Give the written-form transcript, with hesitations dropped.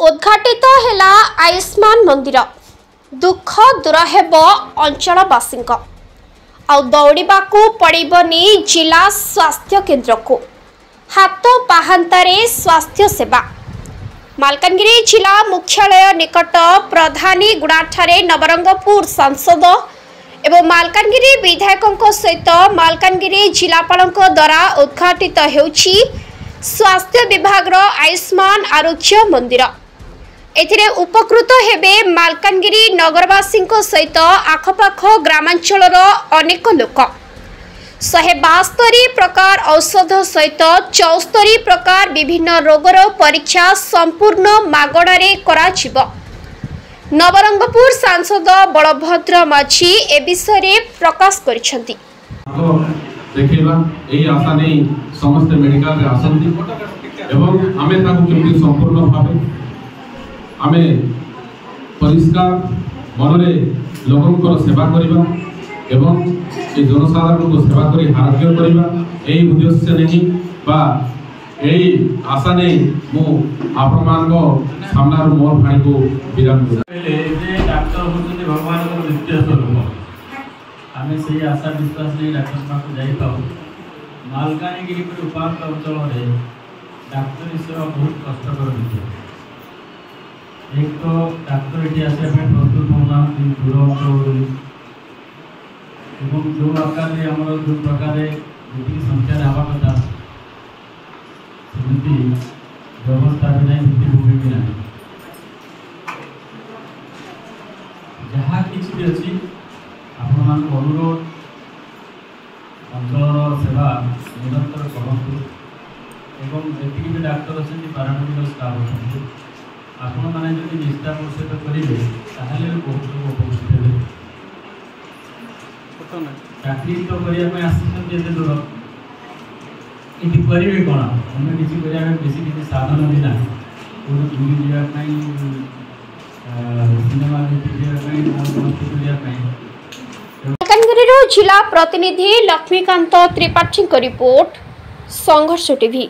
उद्घाटित है आयुष्मान मंदिर दुख दूर हेब अंचलवासी दौड़ा पड़नी जिला स्वास्थ्य केन्द्र को हाथ पाहांतारे स्वास्थ्य सेवा मालकानगिरी जिला मुख्यालय निकट प्रधानीगुड़ा नवरंगपुर सांसद एवं मालकानगिरी विधायकों सहित मालकानगिरी जिलापाल द्वारा उद्घाटित होउछि स्वास्थ्य विभाग आयुष्मान आरोग्य मंदिर। एथिरे उपकृत हेबे मालकानगिरी नगरवासी सहित आखपाख ग्रामांचल अनेक लोक 172 प्रकार औषध सहित 74 प्रकार विभिन्न रोगर परीक्षा संपूर्ण मागणारे कराजिब। नवरंगपुर सांसद बलभद्र माझी ए विषय प्रकाश करिसेंती। देखिबा एही आशा नै समस्त मेडिकल रे आसंती एवं आमे ताकू केमि संपूर्ण भाबे आमे परिष्कार मनरे लोकंकर सेवा करिबा एवं ए जनसाधारण को सेवा करी आरोग्य करिबा एही उद्देश्य नै बा एही आशा नै मु आपमान को सामना रो मोर भाई को विराम पहले जे डॉक्टर होते भगवान को नित्य स्वरूप आमे सही आशा विश्वास नहीं डॉक्टर पाक जाई पाऊ मालकानगिरी पर उपांत अंचल रे डॉक्टर सेवा बहुत कष्टकर होती एक तो डॉक्टर एटी आसे पे प्रस्तुत होना दूर अंचल एवं जो आकार रे हमर जो प्रकार रे जेती संख्या आवा कथा सेमती व्यवस्था भी नहीं भित्तिभूमि भी नहीं जहाँ किसी भी अच्छी आपण अनुरोध अंचल सेवा निरंतर करतु एवं जी भी डाक्तर अच्छे पारामेडिकल स्टाफ अच्छे आपण मैंने जब निष्ठापुर सहित करेंगे ताहले बहुत लोग उपकृत हेबे। चाकरी तो करने आसते दूर ये करेंगे कौन अन्य किसी बेसी किसी साधन भी ना बुरी जावाई सिनेमा देखा मालकानगिरी जिला प्रतिनिधि लक्ष्मीकांत त्रिपाठी रिपोर्ट संघर्ष टीवी।